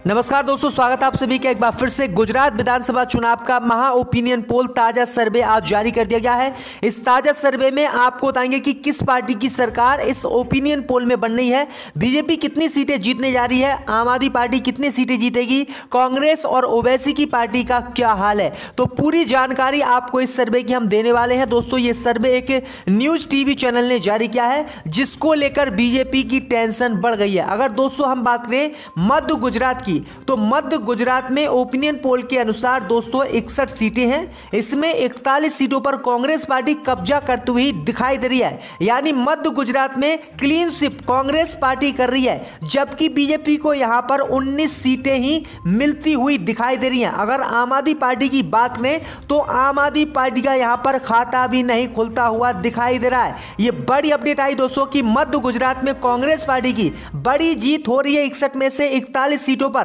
नमस्कार दोस्तों, स्वागत है आप सभी का एक बार फिर से। गुजरात विधानसभा चुनाव का महा ओपिनियन पोल ताजा सर्वे आज जारी कर दिया गया है। इस ताजा सर्वे में आपको बताएंगे कि किस पार्टी की सरकार इस ओपिनियन पोल में बन रही है, बीजेपी कितनी सीटें जीतने जा रही है, आम आदमी पार्टी कितनी सीटें जीतेगी, कांग्रेस और ओवैसी की पार्टी का क्या हाल है। तो पूरी जानकारी आपको इस सर्वे की हम देने वाले हैं। दोस्तों, ये सर्वे एक न्यूज टीवी चैनल ने जारी किया है, जिसको लेकर बीजेपी की टेंशन बढ़ गई है। अगर दोस्तों हम बात करें मध्य गुजरात की, तो मध्य गुजरात में ओपिनियन पोल के अनुसार दोस्तों 61 सीटें हैं। इसमें 41 सीटों पर कांग्रेस पार्टी कब्जा करती हुई दिखाई दे रही है, यानी मध्य गुजरात में क्लीन स्वीप कांग्रेस पार्टी कर रही है, जबकि बीजेपी को यहां पर 19 सीटें ही मिलती हुई दिखाई दे रही हैं। अगर आम आदमी पार्टी की बात करें तो आम आदमी पार्टी का यहां पर खाता भी नहीं खुलता हुआ दिखाई दे रहा है। यह बड़ी अपडेट आई दोस्तों कि मध्य गुजरात में कांग्रेस पार्टी की बड़ी जीत हो रही है। 61 में से 41 सीटों पर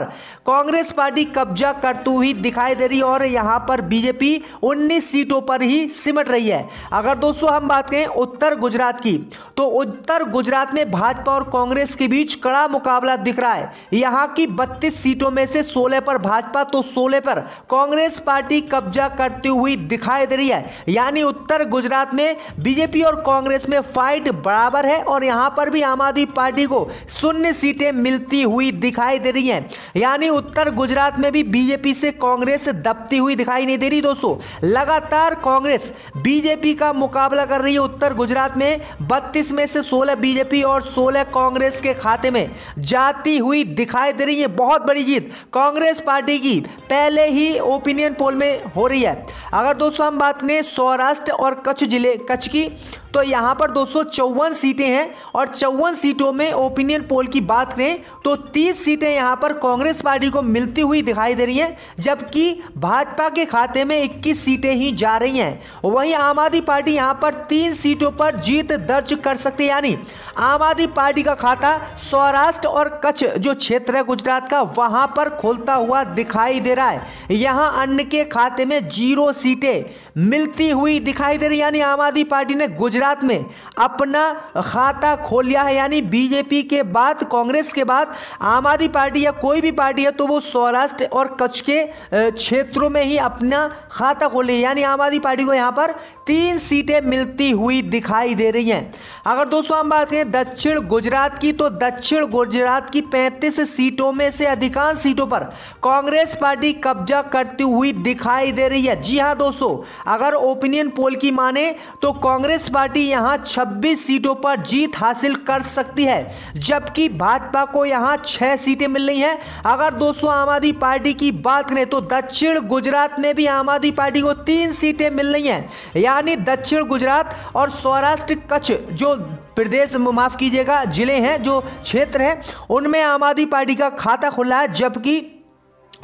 कांग्रेस पार्टी कब्जा करती हुई दिखाई दे रही है और यहां पर बीजेपी 19 सीटों पर ही सिमट रही है। अगर दोस्तों हम बात करें उत्तर गुजरात की, तो उत्तर गुजरात में भाजपा और कांग्रेस के बीच कड़ा मुकाबला दिख रहा है। यहां की 32 सीटों में से 16 पर भाजपा तो 16 पर कांग्रेस पार्टी कब्जा करती हुई दिखाई दे रही है, यानी उत्तर गुजरात में बीजेपी और कांग्रेस में फाइट बराबर है और यहां पर भी आम आदमी पार्टी को 0 सीटें मिलती हुई दिखाई दे रही हैं। यानी उत्तर गुजरात में भी बीजेपी से कांग्रेस दबती हुई दिखाई नहीं दे रही। दोस्तों, लगातार कांग्रेस बीजेपी का मुकाबला कर रही है। उत्तर गुजरात में 32 में से 16 बीजेपी और 16 कांग्रेस के खाते में जाती हुई दिखाई दे रही है। बहुत बड़ी जीत कांग्रेस पार्टी की पहले ही ओपिनियन पोल में हो रही है। अगर दोस्तों हम बात करें सौराष्ट्र और कच्छ की, तो यहां पर 254 सीटें हैं और 54 सीटों में ओपिनियन पोल की बात करें तो 30 सीटें यहां पर कांग्रेस पार्टी को मिलती हुई दिखाई दे रही हैं, जबकि भाजपा के खाते में 21 सीटें ही जा रही हैं। वहीं आम आदमी पार्टी यहां पर 3 सीटों पर जीत दर्ज कर सकती है, यानी आम आदमी पार्टी का खाता सौराष्ट्र और कच्छ जो क्षेत्र है गुजरात का, वहां पर खोलता हुआ दिखाई दे रहा है। यहां अन्य के खाते में 0 सीटें मिलती हुई दिखाई दे रही, यानी आम आदमी पार्टी ने गुजरात में अपना खाता खोल लिया है। यानी बीजेपी के बाद, कांग्रेस के बाद आम आदमी पार्टी या कोई भी पार्टी है तो वो सौराष्ट्र और कच्छ के क्षेत्रों में ही अपना खाता खोल रही है, यानी आम आदमी पार्टी को यहां पर 3 सीटें मिलती हुई दिखाई दे रही हैं। अगर दोस्तों हम बात करें दक्षिण गुजरात की, तो दक्षिण गुजरात की 35 सीटों में से अधिकांश सीटों पर कांग्रेस पार्टी कब्जा करती हुई दिखाई दे रही है। जी हां दोस्तों, अगर ओपिनियन पोल की माने तो कांग्रेस पार्टी यहां 26 सीटों पर जीत हासिल कर सकती है, जबकि भाजपा को यहां 6 सीटें मिल रही हैं। अगर दोस्तों आम आदमी पार्टी की बात करें तो दक्षिण गुजरात में भी आम आदमी पार्टी को 3 सीटें मिल रही हैं, यानी दक्षिण गुजरात और सौराष्ट्र कच्छ जो प्रदेश, माफ कीजिएगा, जिले हैं, जो क्षेत्र है, उनमें आम आदमी पार्टी का खाता खुला है, जबकि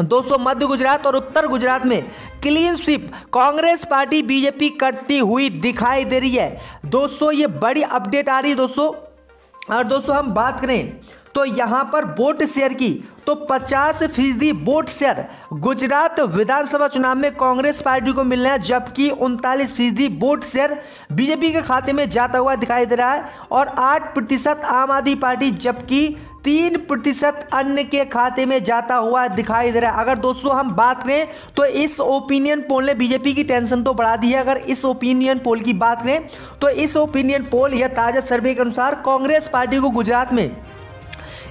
दोस्तों मध्य गुजरात और उत्तर गुजरात में clean sweep Congress party BJP करती हुई दिखाई दे रही है। दोस्तों ये बड़ी अपडेट आ रही है दोस्तों। और दोस्तों हम बात करें तो यहां पर वोट शेयर की, तो 50% वोट शेयर गुजरात विधानसभा चुनाव में कांग्रेस पार्टी को मिल रहा है, जबकि 39% वोट शेयर बीजेपी के खाते में जाता हुआ दिखाई दे रहा है और 8% आम आदमी पार्टी, जबकि 3% अन्य के खाते में जाता हुआ दिखाई दे रहा है। अगर दोस्तों हम बात करें तो इस ओपिनियन पोल ने बीजेपी की टेंशन तो बढ़ा दी है। अगर इस ओपिनियन पोल की बात करें तो इस ओपिनियन पोल या ताजा सर्वे के अनुसार कांग्रेस पार्टी को गुजरात में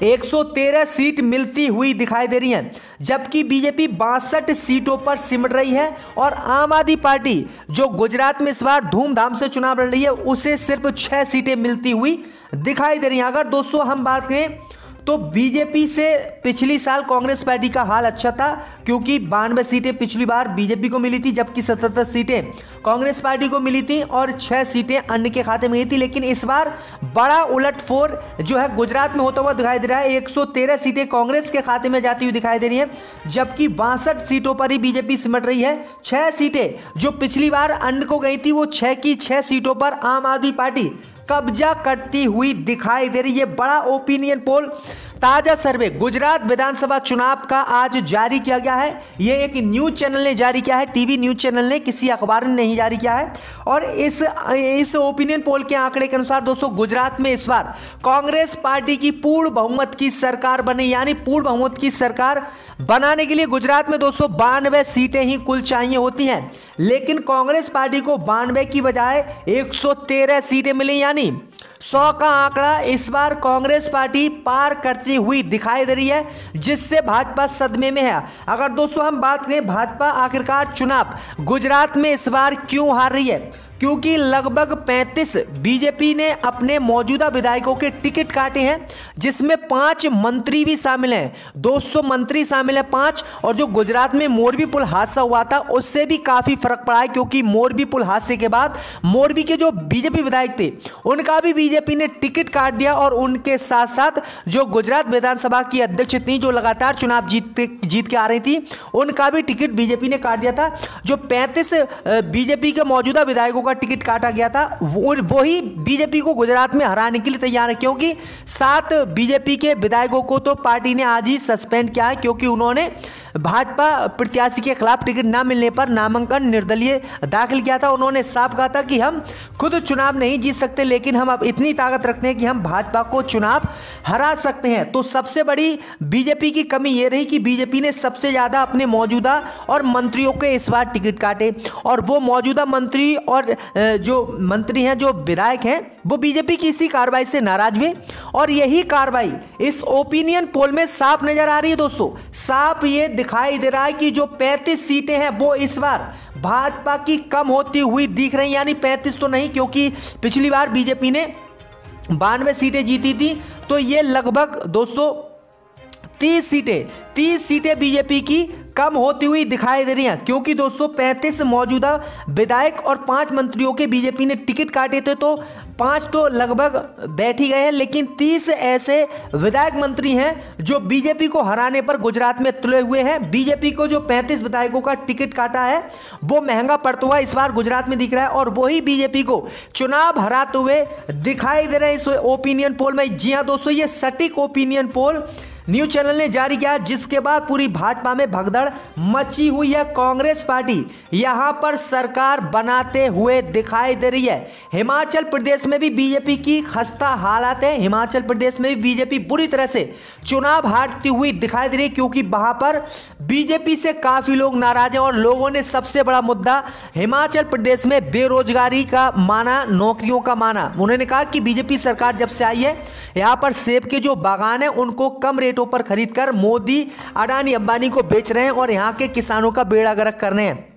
113 सीट मिलती हुई दिखाई दे रही है, जबकि बीजेपी 62 सीटों पर सिमट रही है और आम आदमी पार्टी जो गुजरात में इस बार धूमधाम से चुनाव लड़ रही है, उसे सिर्फ 6 सीटें मिलती हुई दिखाई दे रही हैं। अगर दोस्तों हम बात करें तो बीजेपी से पिछली साल कांग्रेस पार्टी का हाल अच्छा था, क्योंकि 92 सीटें पिछली बार बीजेपी को मिली थी, जबकि 77 सीटें कांग्रेस पार्टी को मिली थी और 6 सीटें अन्य के खाते में मिली थी। लेकिन इस बार बड़ा उलटफेर जो है गुजरात में होता हुआ दिखाई दे रहा है। 113 सीटें कांग्रेस के खाते में जाती हुई दिखाई दे रही है, जबकि 62 सीटों पर ही बीजेपी सिमट रही है। 6 सीटें जो पिछली बार अन्य को गई थी, वो 6 की 6 सीटों पर आम आदमी पार्टी कब्जा करती हुई दिखाई दे रही है। बड़ा ओपिनियन पोल ताजा सर्वे गुजरात विधानसभा चुनाव का आज जारी किया गया है। यह एक न्यूज चैनल ने जारी किया है, टीवी न्यूज चैनल ने, किसी अखबार ने नहीं जारी किया है। और इस ओपिनियन पोल के आंकड़े के अनुसार दोस्तों गुजरात में इस बार कांग्रेस पार्टी की पूर्ण बहुमत की सरकार बनी, यानी पूर्ण बहुमत की सरकार बनाने के लिए गुजरात में 292 सीटें ही कुल चाहिए होती हैं, लेकिन कांग्रेस पार्टी को 92 की बजाय 113 सीटें मिली, यानी 100 का आंकड़ा इस बार कांग्रेस पार्टी पार करती हुई दिखाई दे रही है, जिससे भाजपा सदमे में है। अगर दोस्तों हम बात करें भाजपा आखिरकार चुनाव गुजरात में इस बार क्यों हार रही है, क्योंकि लगभग 35 बीजेपी ने अपने मौजूदा विधायकों के टिकट काटे हैं, जिसमें 5 मंत्री भी शामिल हैं, 200 मंत्री शामिल हैं 5। और जो गुजरात में मोरबी पुल हादसा हुआ था उससे भी काफी फर्क पड़ा है, क्योंकि मोरबी पुल हादसे के बाद मोरबी के जो बीजेपी विधायक थे उनका भी बीजेपी ने टिकट काट दिया, और उनके साथ साथ जो गुजरात विधानसभा की अध्यक्ष थी जो लगातार चुनाव जीत के आ रही थी उनका भी टिकट बीजेपी ने काट दिया था। जो 35 बीजेपी के मौजूदा विधायकों टिकट काटा गया था वही बीजेपी को गुजरात में हराने के लिए तैयार है, क्योंकि 7 बीजेपी के विधायकों को तो पार्टी ने आज ही सस्पेंड किया है, क्योंकि उन्होंने भाजपा प्रत्याशी के खिलाफ टिकट न मिलने पर नामांकन निर्दलीय दाखिल किया था। उन्होंने साफ कहा था कि हम खुद चुनाव नहीं जीत सकते, लेकिन हम अब इतनी ताकत रखते हैं कि हम भाजपा को चुनाव हरा सकते हैं। तो सबसे बड़ी बीजेपी की कमी यह रही कि बीजेपी ने सबसे ज्यादा अपने मौजूदा और मंत्रियों के इस बार टिकट काटे, और वो मौजूदा मंत्री और जो मंत्री हैं, जो विधायक हैं, वो बीजेपी की इसी कार्रवाई से नाराज हुए, और यही कार्रवाई इस ओपिनियन पोल में साफ नजर आ रही है दोस्तों। साफ ये दिखाई दे रहा है कि जो 35 सीटें हैं वो इस बार भाजपा की कम होती हुई दिख रही, यानी 35 तो नहीं, क्योंकि पिछली बार बीजेपी ने 92 सीटें जीती थी, तो ये लगभग दोस्तों 30 सीटें बीजेपी की कम होती हुई दिखाई दे रही हैं, क्योंकि दोस्तों 35 मौजूदा विधायक और 5 मंत्रियों के बीजेपी ने टिकट काटे थे, तो 5 तो लगभग बैठ ही गए हैं, लेकिन 30 ऐसे विधायक मंत्री हैं जो बीजेपी को हराने पर गुजरात में तुले हुए हैं। बीजेपी को जो 35 विधायकों का टिकट काटा है वो महंगा पड़ता हुआ इस बार गुजरात में दिख रहा है, और वही बीजेपी को चुनाव हराते हुए दिखाई दे रहे हैं इस ओपिनियन पोल में। जी हाँ दोस्तों, ये सटीक ओपिनियन पोल न्यूज चैनल ने जारी किया, जिसके बाद पूरी भाजपा में भगदड़ मची हुई है। कांग्रेस पार्टी यहां पर सरकार बनाते हुए दिखाई दे रही है। हिमाचल प्रदेश में भी बीजेपी की खस्ता हालात है, हिमाचल प्रदेश में भी बीजेपी बुरी तरह से चुनाव हारती हुई दिखाई दे रही है, क्योंकि वहां पर बीजेपी से काफी लोग नाराज हैं, और लोगों ने सबसे बड़ा मुद्दा हिमाचल प्रदेश में बेरोजगारी का माना, नौकरियों का माना। उन्होंने कहा कि बीजेपी सरकार जब से आई है यहां पर सेब के जो बागान है उनको कम रेटों पर खरीदकर मोदी, अडानी, अंबानी को बेच रहे हैं, और यहां के किसानों का बेड़ा गर्क कर रहे हैं,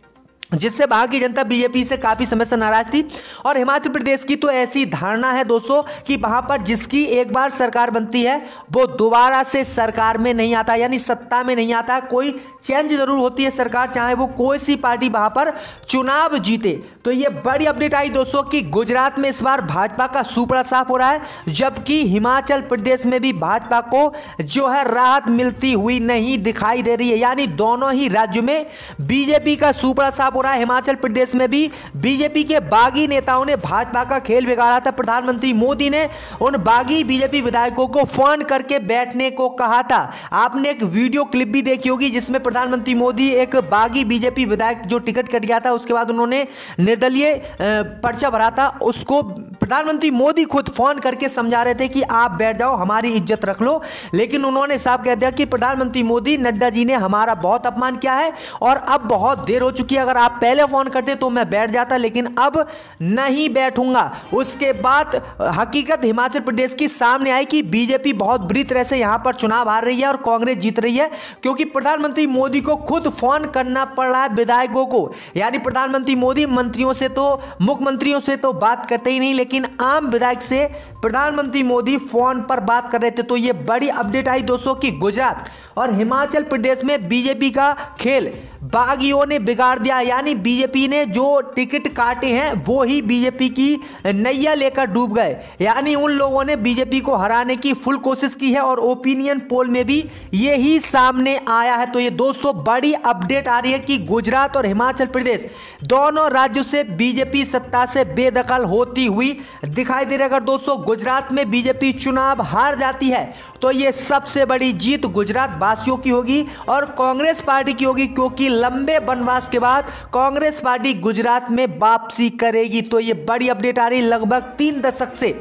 जिससे वहां की जनता बीजेपी से काफी समय से नाराज थी। और हिमाचल प्रदेश की तो ऐसी धारणा है दोस्तों कि वहां पर जिसकी एक बार सरकार बनती है वो दोबारा से सरकार में नहीं आता, यानी सत्ता में नहीं आता। कोई चेंज जरूर होती है सरकार, चाहे वो कोई सी पार्टी वहां पर चुनाव जीते। तो ये बड़ी अपडेट आई दोस्तों कि गुजरात में इस बार भाजपा का सुपड़ा साफ हो रहा है, जबकि हिमाचल प्रदेश में भी भाजपा को जो है राहत मिलती हुई नहीं दिखाई दे रही है, यानी दोनों ही राज्यों में बीजेपी का सुपड़ा साफ हो रहा है। हिमाचल प्रदेश में भी बीजेपी के बागी नेताओं ने भाजपा का खेल बिगाड़ा था। प्रधानमंत्री मोदी ने उन बागी बीजेपी विधायकों को फोन करके बैठने को कहा था। आपने एक वीडियो क्लिप भी देखी होगी जिसमें प्रधानमंत्री मोदी एक बागी बीजेपी विधायक जो टिकट कट गया था उसके बाद उन्होंने निर्दलीय पर्चा भरा था, उसको प्रधानमंत्री मोदी खुद फोन करके समझा रहे थे कि आप बैठ जाओ, हमारी इज्जत रख लो। लेकिन उन्होंने साफ कह दिया कि प्रधानमंत्री मोदी, नड्डा जी ने हमारा बहुत अपमान किया है और अब बहुत देर हो चुकी है, अगर आप पहले फोन करते तो मैं बैठ जाता, लेकिन अब नहीं बैठूंगा। उसके बाद हकीकत हिमाचल प्रदेश की सामने आई कि बीजेपी बहुत बुरी तरह से यहां पर चुनाव हार रही है और कांग्रेस जीत रही है, क्योंकि प्रधानमंत्री मोदी को खुद फोन करना पड़ रहा है विधायकों को। यानी प्रधानमंत्री मोदी मंत्रियों से तो, मुख्यमंत्रियों से तो बात करते ही नहीं, लेकिन आम विधायक से प्रधानमंत्री मोदी फोन पर बात कर रहे थे। तो यह बड़ी अपडेट आई दोस्तों कि गुजरात और हिमाचल प्रदेश में बीजेपी का खेल बागियों ने बिगाड़ दिया, यानी बीजेपी ने जो टिकट काटे हैं वो ही बीजेपी की नैया लेकर डूब गए, यानी उन लोगों ने बीजेपी को हराने की फुल कोशिश की है और ओपिनियन पोल में भी यही सामने आया है। तो ये दोस्तों बड़ी अपडेट आ रही है कि गुजरात और हिमाचल प्रदेश दोनों राज्यों से बीजेपी सत्ता से बेदखल होती हुई दिखाई दे रही है। अगर दोस्तों गुजरात में बीजेपी चुनाव हार जाती है तो ये सबसे बड़ी जीत गुजरात वासियों की होगी और कांग्रेस पार्टी की होगी, क्योंकि लंबे वनवास के बाद कांग्रेस पार्टी गुजरात में वापसी करेगी। तो ये बड़ी अपडेट आ रही, लगभग 3 दशक से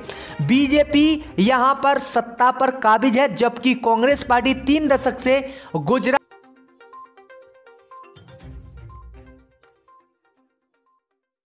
बीजेपी यहां पर सत्ता पर काबिज है, जबकि कांग्रेस पार्टी 3 दशक से गुजरात